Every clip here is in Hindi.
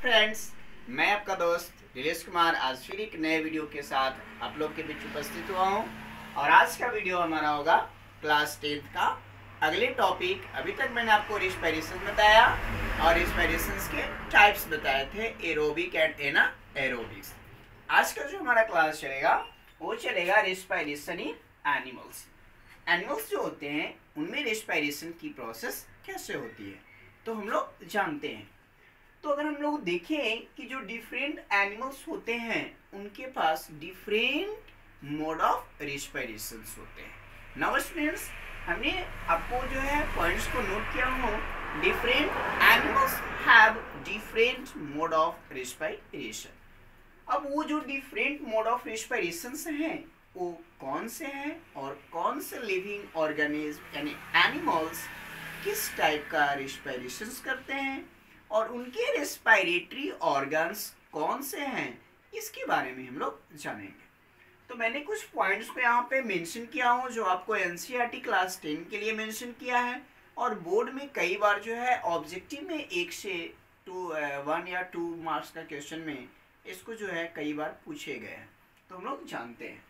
फ्रेंड्स, मैं आपका दोस्त दिलेश कुमार आज फिर एक नए वीडियो के साथ आप लोग के बीच उपस्थित हुआ हूं। और आज का वीडियो हमारा होगा क्लास 10th का अगले टॉपिक। अभी तक मैंने आपको रेस्पिरेशन बताया और रेस्पिरेशन के टाइप्स बताए थे, एरोबिक एंड एनाएरोबिक्स। आज का जो हमारा क्लास चलेगा वो चलेगा रेस्पिरेशन इन एनिमल्स। एनिमल्स जो होते हैं उनमें रेस्पिरेशन की प्रोसेस कैसे होती है तो हम लोग जानते हैं। तो अगर हम लोग देखें कि जो डिफरेंट एनिमल्स होते हैं उनके पास डिफरेंट मोड ऑफ रेस्पिरेशन होते हैं। नाउ स्टूडेंट्स, हमने आपको जो है पॉइंट्स को नोट किया हो। Different animals have different mode of respiration. अब वो जो डिफरेंट मोड ऑफ रेस्पिरेशन हैं वो कौन से हैं और कौन से लिविंग ऑर्गेनिज्म यानी एनिमल्स किस टाइप का रेस्पिरेशन करते हैं और उनके रेस्पिरेटरी ऑर्गन्स कौन से हैं, इसके बारे में हम लोग जानेंगे। तो मैंने कुछ पॉइंट्स को यहाँ पे मेंशन किया हूँ जो आपको एनसीईआरटी क्लास 10 के लिए मेंशन किया है और बोर्ड में कई बार जो है ऑब्जेक्टिव में 1 से 1 या 2 मार्क्स का क्वेश्चन में इसको जो है कई बार पूछे गए हैं, तो हम लोग जानते हैं।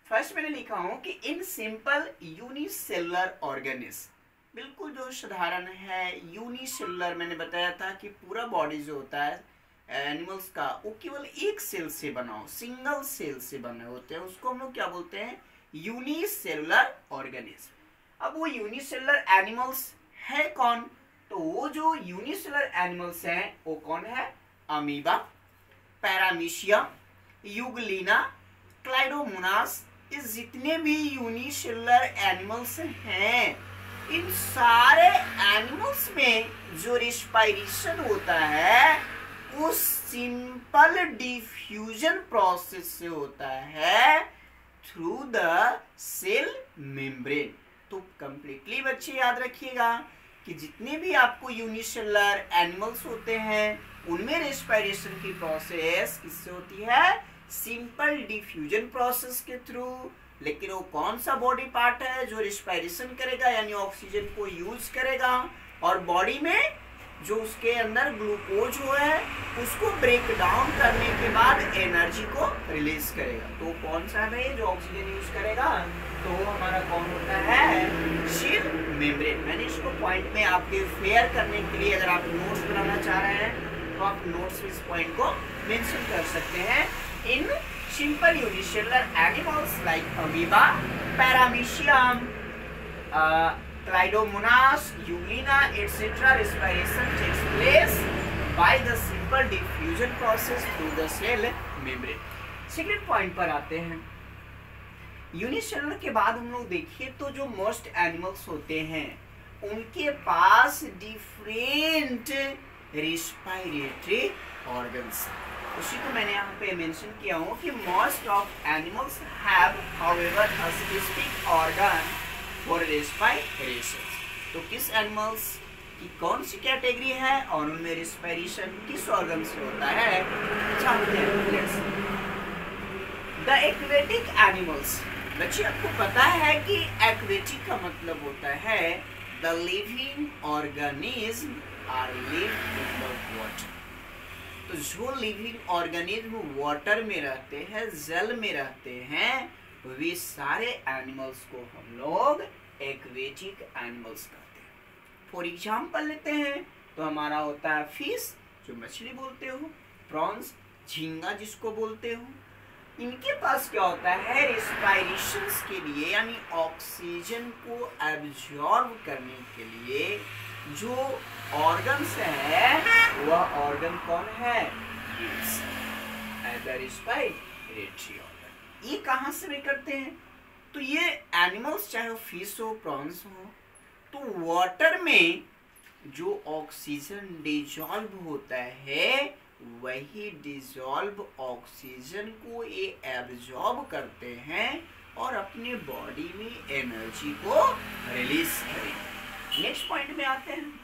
फर्स्ट मैंने लिखा हूँ कि इन सिंपल यूनिसेलुलर ऑर्गेनिज्म, बिल्कुल जो साधारण है यूनिसेलुलर। मैंने बताया था कि पूरा बॉडी जो होता है एनिमल्स का वो केवल एक सेल से बना हो, सिंगल सेल से बने होते हैं, उसको हम लोग क्या बोलते हैं, यूनिसेलुलर ऑर्गेनिज्म। अब वो यूनिसेलुलर एनिमल्स है कौन, तो वो जो यूनिसेलुलर एनिमल्स हैं वो कौन है, अमीबा, पैरामीशियम, यूग्लिना, क्लाइडोमोनास। इस जितने भी यूनिसेलुलर एनिमल्स हैं इन सारे एनिमल्स में जो रेस्पिरेशन होता है वो सिंपल डिफ्यूजन प्रोसेस से होता है थ्रू द सेल मेम्ब्रेन। तो कंप्लीटली बच्चे याद रखिएगा कि जितने भी आपको यूनिसेलुलर एनिमल्स होते हैं उनमें रेस्पिरेशन की प्रोसेस किससे होती है, सिंपल डिफ्यूजन प्रोसेस के थ्रू। लेकिन वो कौन सा बॉडी पार्ट है जो रेस्पिरेशन करेगा यानी ऑक्सीजन को यूज करेगा और बॉडी में जो उसके अंदर ग्लूकोज हो है उसको ब्रेक डाउन करने के बाद एनर्जी को रिलीज करेगा। तो कौन सा है जो ऑक्सीजन यूज करेगा, तो हमारा कौन होता है, सेल मेम्ब्रेन। मैंने इसको पॉइंट में आपके फेयर करने के लिए, अगर आप नोट्स बनाना चाह रहे हैं तो आप नोट्स में इस पॉइंट को मेंशन कर सकते हैं। इन simple unicellular animals like amoeba, paramecium, Clydomonas, Euglena, etc. respiration takes place by the simple diffusion process through the cell membrane. Second point पर आते हैं। यूनिसेलुलर के बाद हम लोग देखिए तो जो मोस्ट एनिमल्स होते हैं उनके पास डिफरेंट रेस्पिरेटरी ऑर्गन्स, उसी को मैंने यहाँ पे मेंशन किया हूँ कि most of animals have however a specific organ for respiration. तो किस एनिमल्स की कौन सी कैटेगरी है और उनमें रेस्पिरेशन किस ऑर्गन से होता है जानते हैं। द एक्वेटिक एनिमल्स, बच्चे आपको पता है कि एक्वेटिक का मतलब होता है the living organism are live in the water. तो जो लिविंग ऑर्गेनिज्म वाटर में रहते हैं, जल में रहते हैं, वे सारे एनिमल्स को हम लोग एक्वेटिक एनिमल्स कहते हैं। फॉर एग्जांपल लेते हैं तो हमारा होता है फिश, जो मछली बोलते हो, प्रॉन्स, झींगा जिसको बोलते हो। इनके पास क्या होता है, रेस्पिरेशन के लिए यानी ऑक्सीजन को एब्जॉर्ब करने के लिए जो ऑर्गन्स है वह ऑर्गन कौन है, रेस्पिरेटरी ऑर्गन। ये कहाँ से वे करते हैं, तो ये एनिमल्स चाहे वो फिश हो, प्रॉन्स हो, तो वाटर में जो ऑक्सीजन डिजॉल्व होता है वही डिजॉल्व ऑक्सीजन को ये एब्जॉर्ब करते हैं और अपने बॉडी में एनर्जी को रिलीज करेंगे। नेक्स्ट पॉइंट में आते हैं।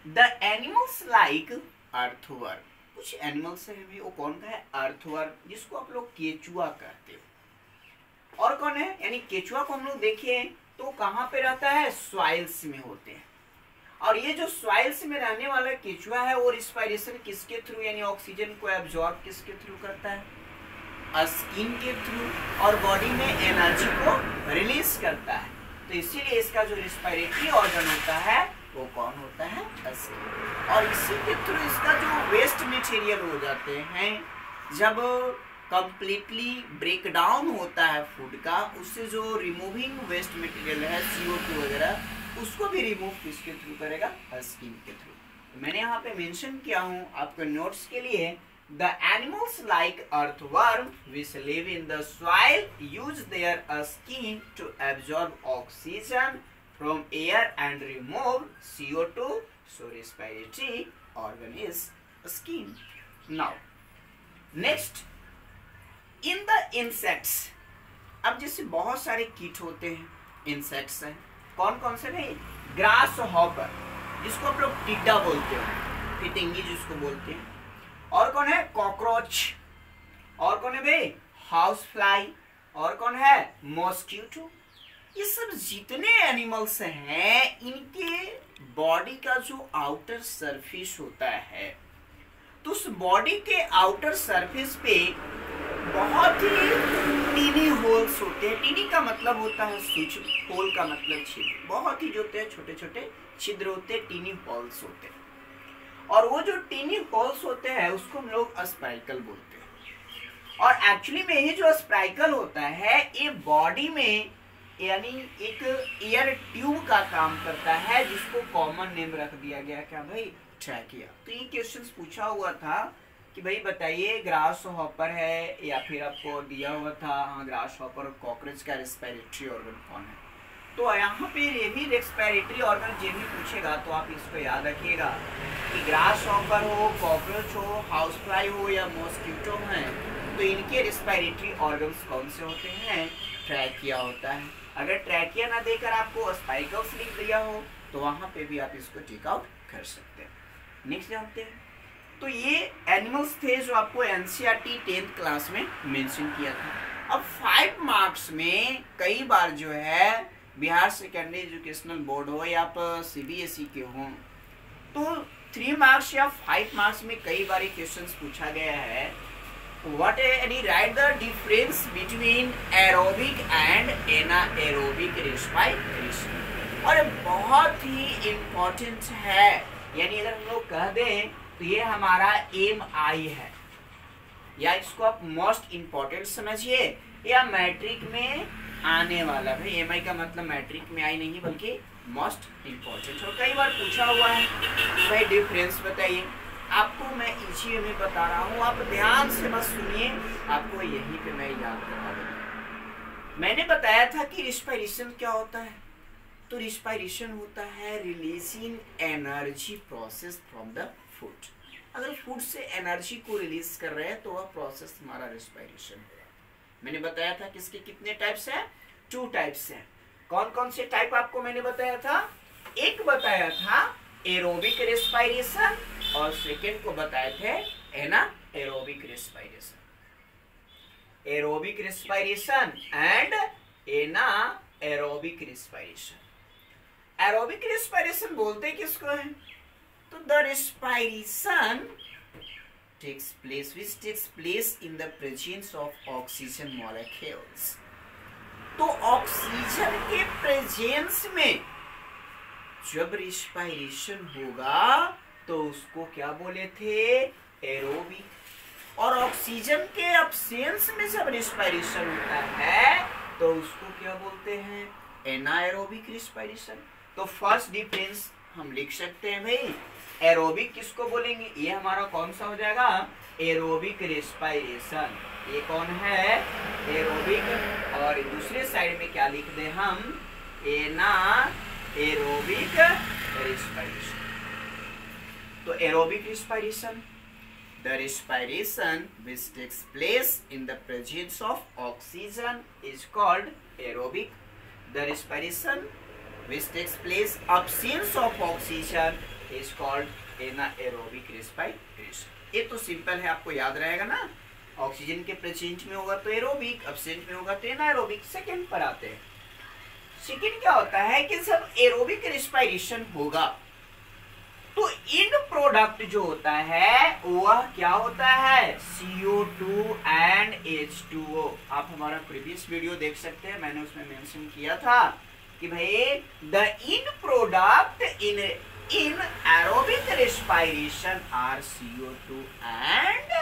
द एनिमल्स लाइक अर्थवर्म, कुछ एनिमल्स है वो कौन का है, अर्थवर्म, जिसको आप लोग केचुआ कहते हो। और कौन है, यानी केचुआ को हम लोग देखिए तो कहाँ पे रहता है, सॉइल्स में होते हैं। और ये जो सॉइल्स में रहने वाला केचुआ है वो रिस्पायरेशन किसके थ्रू यानी ऑक्सीजन को एब्जॉर्ब किसके थ्रू करता है? स्किन के थ्रू, और बॉडी में एनर्जी को रिलीज करता है। तो इसीलिए इसका जो रिस्पायरेटरी ऑर्गन होता है वो कौन होता है? स्किन। और इसी के थ्रू इसका जो वेस्ट मटेरियल हो जाते हैं, जब कंप्लीटली ब्रेक डाउन होता है फूड का, उससे जो रिमूविंग वेस्ट मटेरियल है CO2 वगैरह, उसको भी रिमूव किसके थ्रू करेगा? स्किन के थ्रू। मैंने यहाँ पे मेंशन किया हूँ आपके नोट्स के लिए, the animals like earthworm which live in the soil use their skin to absorb oxygen from air and remove CO2, so respiratory organ is skin. Now next, in the insects, अब जैसे बहुत सारे कीट होते हैं, इंसेक्ट्स हैं, कौन कौन से भाई? ग्रास हॉपर जिसको आप लोग टिड्डा बोलते हो, फितिंगी जिसको बोलते हैं, और कौन है? कॉकरोच, और कौन है भाई? हाउस फ्लाई, और कौन है? मॉस्किटो। ये सब जितने एनिमल्स हैं, इनके बॉडी का जो आउटर सरफेस होता है, तो उस बॉडी के आउटर सरफेस पे बहुत ही टीनी होल्स होते हैं। टीनी का मतलब होता है सूक्ष्म, होल का मतलब छिद्र। बहुत ही जो होते हैं छोटे छोटे छिद्र होते हैं, टीनी होल्स होते हैं। और वो जो टीनी होल्स होते हैं उसको हम लोग स्पाइकल बोलते हैं। और एक्चुअली में ये जो स्पाइकल होता है ये बॉडी में यानी एक एयर ट्यूब का काम करता है, जिसको कॉमन नेम रख दिया गया क्या भाई? ट्रैकिया। तो ये क्वेश्चंस पूछा हुआ था कि भाई बताइए ग्रास हॉपर है, या फिर आपको दिया हुआ था हाँ ग्रास हॉपर और कॉकरोच का रेस्पिरेटरी ऑर्गन कौन है? तो यहाँ पे ये भी रेस्पिरेटरी ऑर्गन जो भी पूछेगा तो आप इसको याद रखिएगा कि ग्रास हॉपर हो, कॉकरोच हो, हाउस फ्लाई हो या मॉस्किटो है, तो इनके रेस्पिरेटरी ऑर्गन्स कौन से होते हैं? ट्रैकिया होता है। अगर ट्रैकिया ना देकर आपको स्पाइकल्स लिख दिया हो तो वहाँ पे भी आप इसको टेक आउट कर सकते हैं। नेक्स्ट जानते हैं, तो ये एनिमल्स थे जो आपको NCERT 10th क्लास में मेंशन किया था। अब 5 मार्क्स में कई बार जो है बिहार सेकेंडरी एजुकेशनल बोर्ड हो या आप CBSE के हों, तो 3 मार्क्स या 5 मार्क्स में कई बार क्वेश्चंस पूछा गया है, what any right the difference between aerobic and anaerobic respiration. और बहुत ही इम्पोर्टेंट है, यानी अगर हम लोग कह दें तो ये हमारा MI है, या इसको आप मोस्ट इम्पोर्टेंट समझिए, या मैट्रिक में आने वाला। भाई MI का मतलब मैट्रिक में आई नहीं बल्कि मोस्ट इम्पोर्टेंट। और कई बार पूछा हुआ है भाई डिफरेंस बताइए। आपको मैं इसी में बता रहा हूँ, आप ध्यान से बस सुनिए, आपको यहीं पे मैं याद करा दूंगा। मैंने बताया था कि रिस्पायरेशन क्या होता है, तो रिस्पायरेशन होता है releasing energy process from the food. अगर फूड से एनर्जी को रिलीज कर रहे हैं तो वह प्रोसेस हमारा रिस्पायरेशन है। मैंने बताया था कि इसके कितने टाइप्स हैं? 2 टाइप्स हैं। कौन कौन से टाइप आपको मैंने बताया था? एक बताया था एरोबिक रेस्पिरेशन, और सेकेंड को बताए थे anaerobic respiration. Aerobic respiration and anaerobic respiration. Aerobic respiration बोलते किसको है? तो the respiration which takes place in the presence of oxygen molecules। तो ऑक्सीजन के प्रेजेंस में जब रिस्पायरेशन होगा तो उसको क्या बोले थे? एरोबिक। और ऑक्सीजन के अब्सेंस में जब रिस्पायरेशन होता है तो उसको क्या बोलते हैं? एनाएरोबिक रिस्पायरेशन। तो फर्स्ट डिफरेंस हम लिख सकते हैं भाई, एरोबिक किसको बोलेंगे? ये हमारा कौन सा हो जाएगा? Aerobic respiration. ये कौन है? एरोबिक। और दूसरे साइड में क्या लिख दें हम? एनाएरोबिक रेस्पिरेशन। तो aerobic respiration, the respiration which takes place in the presence of oxygen is called aerobic। the respiration which takes place absence of oxygen is called anaerobic respiration। ये तो सिंपल है, आपको याद रहेगा ना। ऑक्सीजन के प्रेजेंट में होगा तो एरोबिक, एब्सेंट में होगा तो एनाएरोबिक। सेकंड पर आते हैं। सेकंड क्या होता है कि जब एरोबिक रेस्पिरेशन होगा तो इन प्रोडक्ट जो होता है वह क्या होता है, CO2 एंड H2O। आप हमारा प्रीवियस वीडियो देख सकते हैं, मैंने उसमें मेंशन किया था कि भाई the end product in aerobic respiration are CO2 and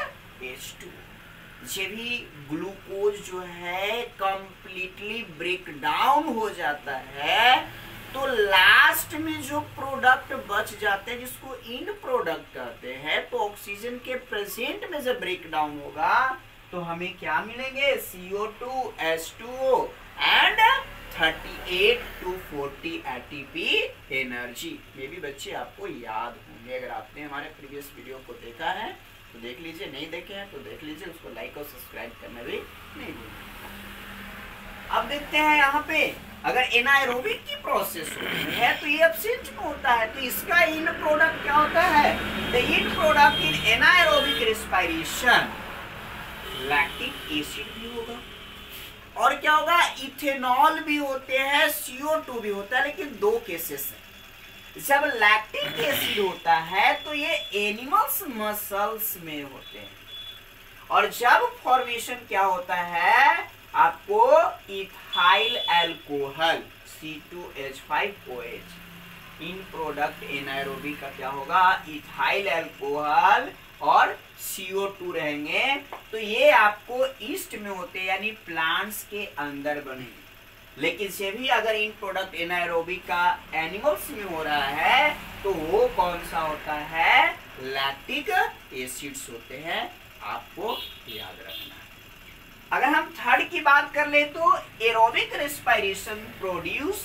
H2O। जब भी ग्लूकोज जो है कंप्लीटली ब्रेक डाउन हो जाता है तो लास्ट में जो प्रोडक्ट बच जाते हैं जिसको इन प्रोडक्ट कहते हैं, तो ऑक्सीजन के प्रेजेंट में जब ब्रेक डाउन होगा तो हमें क्या मिलेंगे, CO2 H2O and 38 to 40 ATP energy. ये भी बच्चे आपको याद होंगे, अगर आपने हमारे प्रीवियस वीडियो को देखा है तो देख लीजिए, नहीं देखे हैं तो देख लीजिए, उसको लाइक और सब्सक्राइब करना भी नहीं भूलिए। अब देखते हैं यहाँ पे अगर एनाएरोबिक की प्रोसेस होती है तो ये एब्सेंट में होता है, तो इसका इन प्रोडक्ट क्या होता है, the end product in anaerobic respiration lactic acid भी होगा और क्या होगा, इथेनॉल भी होते हैं, CO2 भी होता है, लेकिन दो केसेस है। जब लैक्टिक एसिड होता है तो ये एनिमल्स मसल्स में होते हैं, और जब फॉर्मेशन क्या होता है आपको इथाइल अल्कोहल C2H5OH, इन प्रोडक्ट एनाएरोबिक का क्या होगा, इथाइल अल्कोहल और CO2 रहेंगे, तो ये आपको ईस्ट में होते हैं यानी प्लांट्स के अंदर बनेंगे। लेकिन से भी अगर इन प्रोडक्ट एनाएरोबिक का एनिमल्स में हो रहा है तो वो कौन सा होता है, लैक्टिक एसिड्स होते हैं, आपको याद रखना है। अगर हम थर्ड की बात कर ले तो aerobic respiration produce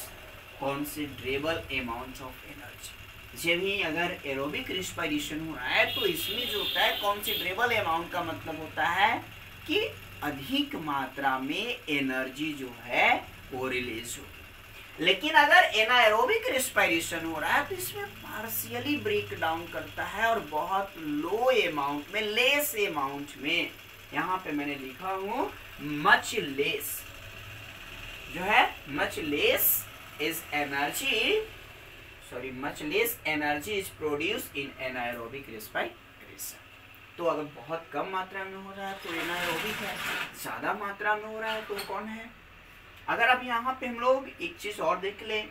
considerable amount of energy. जब भी अगर एरोबिक रेस्पिरेशन हो रहा है तो इसमें जो होता है कंसिडरेबल अमाउंट का मतलब होता है कि अधिक मात्रा में एनर्जी जो है वो रिलीज होगी। लेकिन अगर एनाएरोबिक रेस्पिरेशन हो रहा है तो इसमें पार्शियली ब्रेक डाउन करता है और बहुत लो अमाउंट में, लेस अमाउंट में, यहाँ पे मैंने लिखा हूं मच लेस, जो है much less is energy, sorry much less energy is produce in anaerobic respiration. तो अगर बहुत कम मात्रा में हो रहा है तो एनाएरोबिक है, ज्यादा मात्रा में हो रहा है तो कौन है। अगर अब यहाँ पे हम लोग एक चीज और देख लें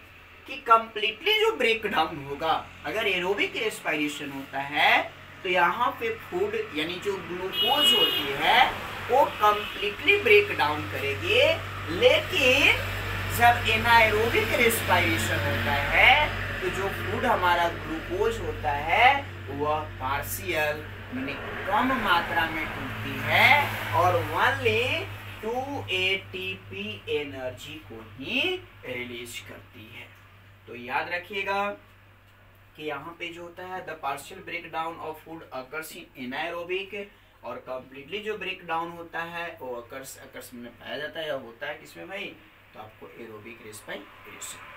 कि कंप्लीटली जो ब्रेक डाउन होगा, अगर एरोबिक रेस्पिरेशन होता है तो यहाँ पे फूड यानी जो ग्लूकोज होती है वो कंप्लीटली ब्रेक डाउन करेगी, लेकिन जब एनाएरोबिक रेस्पिरेशन होता है तो जो फूड हमारा ग्लूकोज होता है वह पार्शियल यानी कम मात्रा में टूटती है और ओनली 2 ATP एनर्जी को ही रिलीज करती है। तो याद रखिएगा कि यहाँ पे जो होता है the partial break down of food occurs in anaerobic, और कंप्लीटली जो ब्रेक डाउन होता है वो अकर्स में पाया जाता है या होता है किसमें भाई, तो आपको एरोबिक रेस्पिरेशन।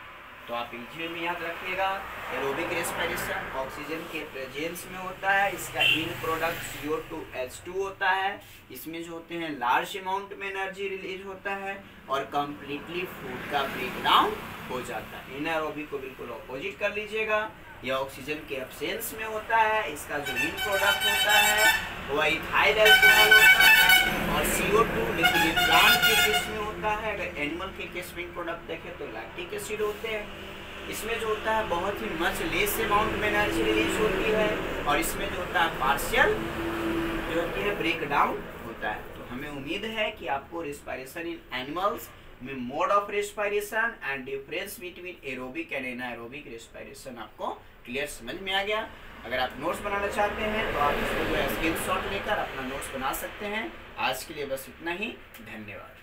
तो आप इंजीनियर में याद रखिएगा एरोबिक रेस्पिरेशन ऑक्सीजन के प्रेजेंस में होता है, इसका इन प्रोडक्ट CO2 H2 होता है, इसमें जो होते हैं लार्ज अमाउंट में एनर्जी रिलीज होता है और कंप्लीटली फूड का ब्रेक डाउन हो जाता है। एनाएरोबिक को बिल्कुल ऑपोजिट कर लीजिएगा, यह ऑक्सीजन के एब्सेंस में होता है, इसका जो इन प्रोडक्ट होता है वह इथाइल अल्कोहल होता है और CO2, लेकिन ये प्लांट के केस में होता है। अगर एनिमल के केस में प्रोडक्ट देखें तो लैक्टिक एसिड होते हैं, इसमें जो होता है बहुत ही मच लेस अमाउंट में एनर्जी रिलीज होती है और इसमें जो होता है पार्शियल जो होती है ब्रेक डाउन होता है। तो हमें उम्मीद है कि आपको रेस्पिरेशन इन एनिमल्स में mode of respiration and difference between aerobic and anaerobic respiration आपको क्लियर समझ में आ गया। अगर आप नोट्स बनाना चाहते हैं तो आप इसको जो है स्क्रीनशॉट लेकर अपना नोट्स बना सकते हैं। आज के लिए बस इतना ही, धन्यवाद।